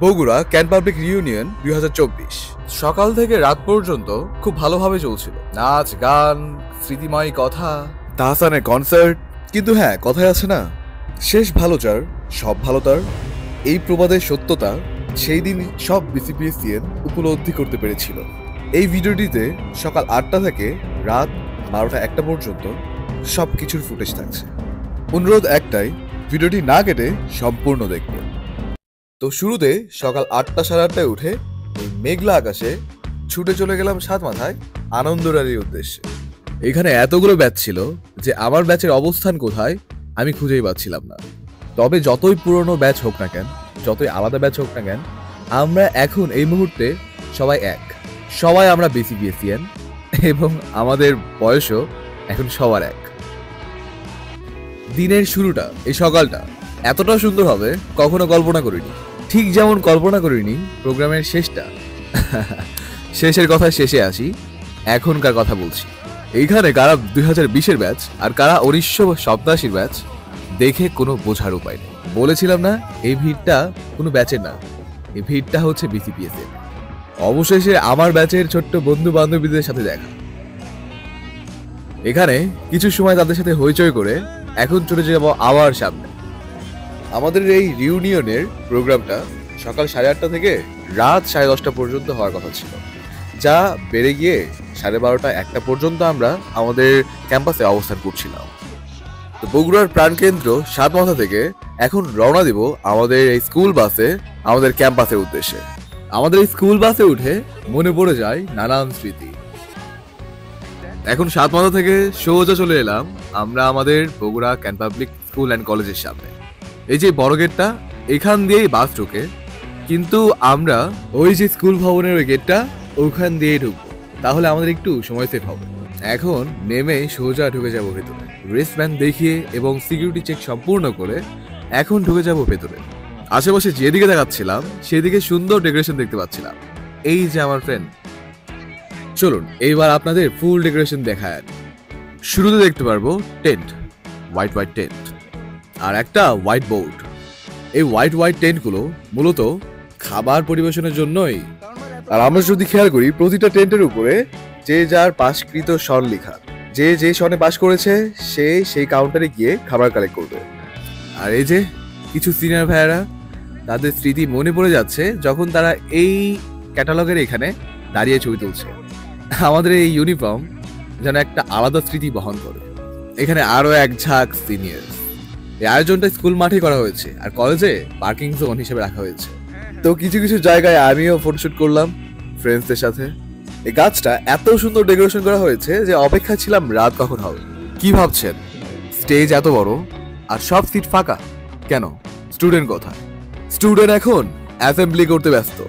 Bogura can public reunion 2024 সকাল থেকে রাত পর্যন্ত খুব ভালোভাবে চলছিল। নাচ, গান, স্মৃতিময় কথা, তাহসানের কনসার্ট। কিন্তু হ্যাঁ, কথায় আছে না, শেষ ভালো যার সব ভালো তার। এই প্রবাদের সত্যতা সেই দিন সব বিসিপিএসসিএন উপলব্ধি করতে পেরেছিল। এই ভিডিওটিতে সকাল 8টা থেকে রাত 12টা 1টা পর্যন্ত সব কিছুর ফুটেজ থাকছে। অনুরোধ একটাই, ভিডিওটি না কেটে সম্পূর্ণ দেখবে। তো শুরুতে সকাল 8টা সাড়ে 8টায় উঠে এই মেঘলা আকাশে ছুটে চলে গেলাম সাতমাথায় আনন্দরালির উদ্দেশ্যে। এখানে এতগুলো ব্যাচ ছিল যে আমার ব্যাচের অবস্থান কোথায় আমি খুঁজেই পাচ্ছিলাম না। তবে যতই পুরনো ব্যাচ হোক না কেন, যতই আলাদা ব্যাচ হোক না কেন, আমরা এখন এই মুহূর্তে সবাই এক। সবাই আমরা বিসিপিএসসিএন এবং আমাদের বয়সও এখন সবার এক। দিনের শুরুটা, এই সকালটা এতটা সুন্দর হবে কখনো কল্পনা করিনি। ঠিক যেমন কল্পনা করিনি প্রোগ্রামের শেষটা। শেষের কথা শেষে আসি, এখনকার কথা বলছি। এইখানে কারা 2020-এর ব্যাচ আর কারা 1987-র ব্যাচ দেখে কোনো বোঝার উপায় নেই। বলেছিলাম না, এই ভিড়টা কোনো ব্যাচের না, এই ভিড়টা হচ্ছে বিসিপিএসসির। অবশেষে আমার ব্যাচের ছোট্ট বন্ধু বান্ধবীদের সাথে দেখা। এখানে কিছু সময় তাদের সাথে হইচই করে এখন চলে যাব আবার সামনে। আমাদের এই রিউনিয়নের প্রোগ্রামটা সকাল 8:30 থেকে রাত 10:30 পর্যন্ত হওয়ার কথা ছিল, যা বেড়ে গিয়ে 12:30 1টা পর্যন্ত আমরা আমাদের ক্যাম্পাসে অবস্থান করছিলাম। তো বগুড়ার প্রাণকেন্দ্র সাতমাথা থেকে এখন রওনা দিব আমাদের এই স্কুল বাসে আমাদের ক্যাম্পাসের উদ্দেশ্যে। আমাদের এই স্কুল বাসে উঠে মনে পড়ে যায় নানান স্মৃতি। এখন সাতমাথা থেকে সোজা চলে এলাম আমরা আমাদের Bogura can public school and কলেজের সামনে। এই যে বড় গেটটা, এখান দিয়েই বাস ঢোকে, কিন্তু আমরা ওই যে স্কুল ভবনের ওই গেটটা ওখান দিয়েই ঢুকবো, তাহলে আমাদের একটু সময় সেট হবে। এখন নেমে সোজা ঢুকে যাবো ভেতরে, রিস্টব্যান্ড দেখিয়ে এবং সিকিউরিটি চেক সম্পূর্ণ করে এখন ঢুকে যাবো ভেতরে। আশেপাশে যেদিকে দেখাচ্ছিলাম সেদিকে সুন্দর ডেকোরেশন দেখতে পাচ্ছিলাম। এই যে আমার ফ্রেন্ড। চলুন এইবার আপনাদের ফুল ডেকোরেশন দেখায়। শুরুতে দেখতে পারবো টেন্ট, হোয়াইট টেন্ট, আর একটা হোয়াইট বোর্ড। এই হোয়াইট টেন্টগুলো মূলত খাবার পরিবেশনের জন্যই। আর আমরা যদি খেয়াল করি, প্রতিটা টেন্টের উপরে যে যার পাশকৃত সন লেখা, যে যে সনে পাস করেছে সে সেই কাউন্টারে গিয়ে খাবার কালেক্ট করবে। আর এই যে কিছু সিনিয়র ভাইয়েরা, তাদের স্মৃতি মনে পড়ে যাচ্ছে যখন তারা এই ক্যাটালগের এখানে দাঁড়িয়ে ছবি তুলছে। আমাদের এই ইউনিফর্ম যেন একটা আলাদা স্মৃতি বহন করে। এখানে আরো এক ঝাঁক সিনিয়র। এই আয়োজনটা স্কুল মাঠে করা হয়েছে আর কলেজে পার্কিং জোন হিসেবে রাখা হয়েছে। তো কিছু কিছু জায়গায় আমিও ফটোশুট করলাম ফ্রেন্ডসদের সাথে। এই গাছটা এত সুন্দর ডেকোরেশন করা হয়েছে যে অপেক্ষা ছিলাম রাত কখন হবে। কি ভাবছেন, স্টেজ এত বড় আর সব সিট ফাঁকা কেন? স্টুডেন্ট কোথায়? স্টুডেন্ট এখন অ্যাসেম্বলি করতে ব্যস্ত।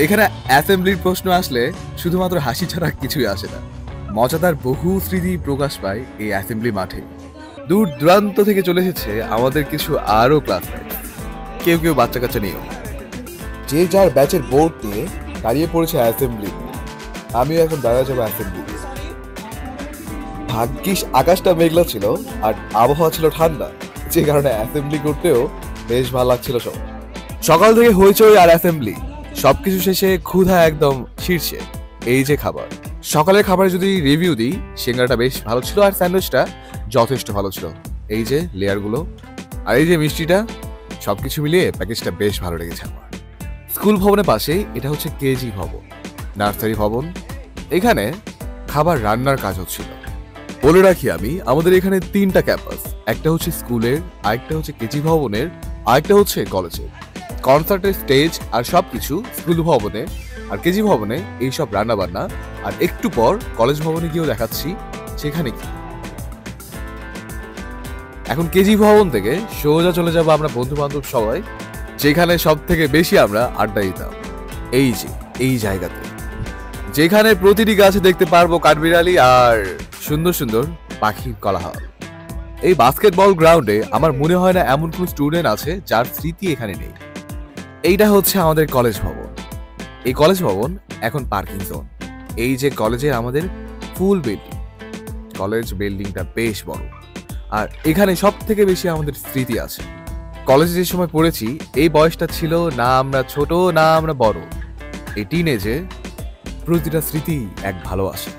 এখানে অ্যাসেম্বলির প্রশ্ন আসলে শুধুমাত্র হাসি ছাড়া কিছুই আসে না। মজাদার বহু স্মৃতি প্রকাশ পায় এই অ্যাসেম্বলি মাঠে। দূর দূরান্ত থেকে চলে এসেছে আমাদের কিছু আরো ক্লাসমেট, কেউ কেউ বাচ্চা কাচ্চা নিয়েও। যে যার ব্যাচের বোর্ড নিয়ে দাঁড়িয়ে পড়েছে অ্যাসেম্বলি। আমিও এখন দাঁড়িয়ে যাবো অ্যাসেম্বলি। ভাগ্যিস আকাশটা মেঘলা ছিল আর আবহাওয়া ছিল ঠান্ডা, যে কারণে অ্যাসেম্বলি করতেও বেশ ভালো লাগছিল সব। সকাল থেকে হইচই আর অ্যাসেম্বলি, সবকিছু শেষে ক্ষুধা একদম শীর্ষে। এই যে খাবার, সকালের খাবারে যদি রিভিউ দিই, সিঙ্গারাটা বেশ ভালো ছিল আর স্যান্ডউইচটা যথেষ্ট ভালো ছিল। এই যে লেয়ারগুলো আর এই যে মিষ্টিটা, সবকিছু মিলিয়ে প্যাকেজটা বেশ ভালো লেগেছে আমার। স্কুল ভবনের পাশে এটা হচ্ছে কেজি ভবন, নার্সারি ভবন। এখানে খাবার রান্নার কাজ হচ্ছিল। বলে রাখি আমি, আমাদের এখানে 3টা ক্যাম্পাস, একটা হচ্ছে স্কুলের, আরেকটা হচ্ছে কেজি ভবনের, আরেকটা হচ্ছে কলেজের। কনসার্টের স্টেজ আর সবকিছু স্কুল ভবনে আর কেজি ভবনে, এইসব রান্না বান্না। আর একটু পর কলেজ ভবনে গিয়েও দেখাচ্ছি সেখানে কি। এখন কেজি ভবন থেকে সোজা চলে যাব আমরা বন্ধু বান্ধব সবাই, যেখানে সব থেকে বেশি আমরা আড্ডা দিতাম। এই যে এই জায়গাতে, যেখানে প্রতিটি গাছে দেখতে পারবো কাঠবিড়ালি আর সুন্দর সুন্দর পাখির কোলাহল। এই বাস্কেটবল গ্রাউন্ডে আমার মনে হয় না এমন কোন স্টুডেন্ট আছে যার স্মৃতি এখানে নেই। এইটা হচ্ছে আমাদের কলেজ ভবন। এই কলেজ ভবন এখন পার্কিং জোন। এই যে কলেজের আমাদের ফুল বিল্ডিং, কলেজ বিল্ডিংটা বেশ বড় আর এখানে সব থেকে বেশি আমাদের স্মৃতি আছে। কলেজে যে সময় পড়েছি এই বয়সটা ছিল না আমরা ছোট না আমরা বড়, এই টিনেজে প্রতিটা স্মৃতি এক ভালোবাসা।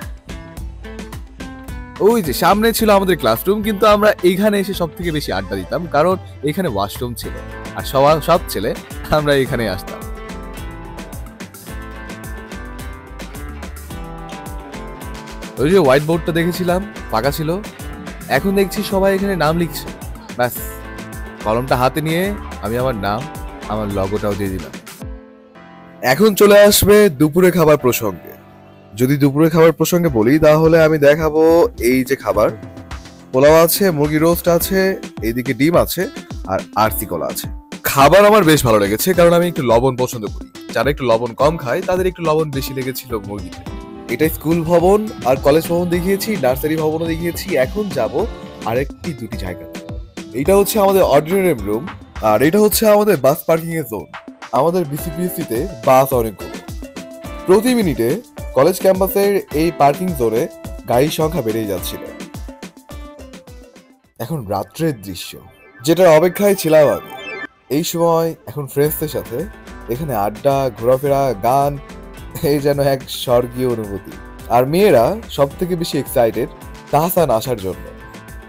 ওই যে সামনে ছিল আমাদের ক্লাসরুম, কিন্তু আমরা এইখানে এসে সব থেকে বেশি আড্ডা দিতাম, কারণ এখানে ওয়াশরুম ছিল আর সব ছেলে আমরা এখানে আসতাম। ওই যে হোয়াইট বোর্ডটা দেখেছিলাম ফাঁকা ছিল, এখন দেখছি সবাই এখানে নাম লিখছে। ব্যাস, কলমটা হাতে নিয়ে আমি আমার নাম, আমার লগোটাও দিয়ে দিলাম। এখন চলে আসবে দুপুরে খাবার প্রসঙ্গে। যদি দুপুরে খাবার প্রসঙ্গে বলি তাহলে আমি দেখাবো এই যে খাবার, পোলাও আছে, মুরগি রোস্ট আছে, এইদিকে ডিম আছে আর আরসি কলা আছে। খাবার আমার বেশ ভালো লেগেছে, কারণ আমি একটু লবণ পছন্দ করি। যারা একটু লবণ কম খায় তাদের একটু লবণ বেশি লেগেছিল মুরগিতে। এটা স্কুল ভবন আর কলেজ ভবন দেখিয়েছি, নার্সারি ভবনও দেখিয়েছি। এখন যাব আরেকটি দুটি জায়গা। এইটা হচ্ছে আমাদের অডিটোরিয়াম রুম আর এটা হচ্ছে আমাদের বাস পার্কিং এর জোন। আমাদের বিসিপিএসসিতে বাস অনেকগুলো, প্রতি মিনিটে কলেজ ক্যাম্পাসের এই পার্কিং জোনে গাড়ির সংখ্যা বেড়েই যাচ্ছিল। এখন রাত্রের দৃশ্য, যেটার অপেক্ষায় ছিলাম আমি। এই সময় এখন ফ্রেন্ডসদের সাথে এখানে আড্ডা, ঘোরাফেরা, গান, এই যেন এক স্বর্গীয় অনুভূতি। আর মেয়েরা সব থেকে বেশি এক্সাইটেড তাহসান আসার জন্য।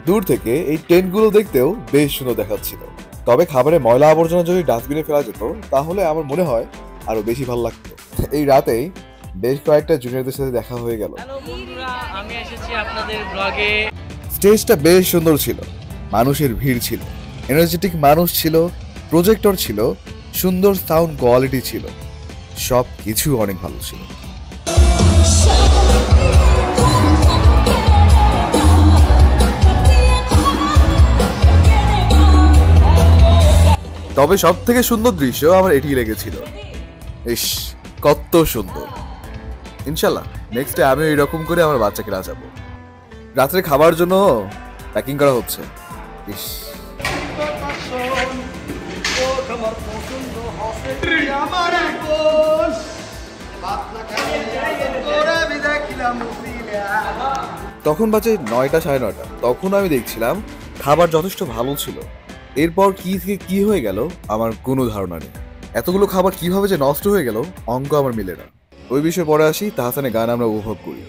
দূর থেকে এই টেন্টগুলো দেখতেও বেশ সুন্দর দেখাচ্ছিল। তবে খাবারের ময়লা আবর্জনা যদি ডাস্টবিনে ফেলা যেত তাহলে আমার মনে হয় আরো বেশি ভালো লাগতো। এই রাতেই বেশ কয়েকটা জুনিয়রদের সাথে দেখা হয়ে গেল। আমি এসেছি আপনাদের ব্লগে। স্টেজটা বেশ সুন্দর ছিল, মানুষের ভিড় ছিল, এনার্জেটিক মানুষ ছিল, প্রজেক্টর ছিল, সুন্দর সাউন্ড কোয়ালিটি ছিল, সব কিছু অনেক ভালো ছিল। তবে সব থেকে সুন্দর দৃশ্য আমার এটি লেগেছিল। ইস, কত সুন্দর! ইনশাল্লাহ নেক্সট ডে আমি এরকম করে আমার বাচ্চাকে নাচাবো। রাত্রে খাবার জন্য প্যাকিং করা হচ্ছে। ইস, তখন বাজে 9টা 9:30। তখন আমি দেখছিলাম খাবার যথেষ্ট ভালো ছিল। এরপর কি থেকে কি হয়ে গেল আমার কোনো ধারণা নেই। এতগুলো খাবার কিভাবে যে নষ্ট হয়ে গেল অঙ্ক আমার মিলে না। ওই বিষয়ে পরে আসি। তাহসানের গান আমরা উপভোগ করি।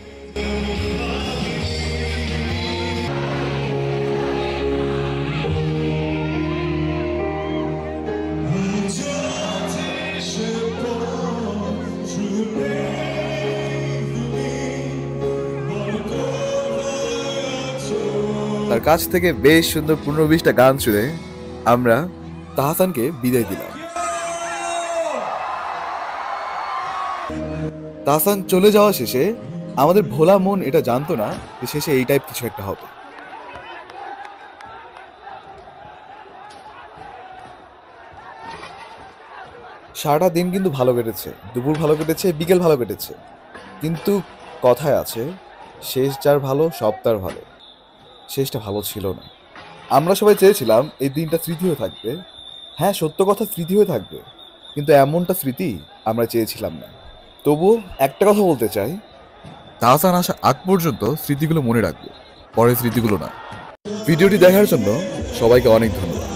তার কাছ থেকে বেশ সুন্দর 15-20টা গান শুনে আমরা তাহসানকে বিদায় দিলাম। তাহসান চলে যাওয়া শেষে আমাদের ভোলা মন এটা জানতো না যে শেষে এই টাইপ কিছু একটা হবে। সারাটা দিন কিন্তু ভালো কেটেছে, দুপুর ভালো কেটেছে, বিকেল ভালো কেটেছে, কিন্তু কথায় আছে শেষ যার ভালো সব তার ভালো। শেষটা ভালো ছিল না। আমরা সবাই চেয়েছিলাম এই দিনটা স্মৃতি হয়ে থাকবে। হ্যাঁ, সত্য কথা, স্মৃতি হয়ে থাকবে, কিন্তু এমনটা স্মৃতি আমরা চেয়েছিলাম না। তবুও একটা কথা বলতে চাই, তাহসান আসা আগ পর্যন্ত স্মৃতিগুলো মনে রাখবো, পরের স্মৃতিগুলো না। ভিডিওটি দেখার জন্য সবাইকে অনেক ধন্যবাদ।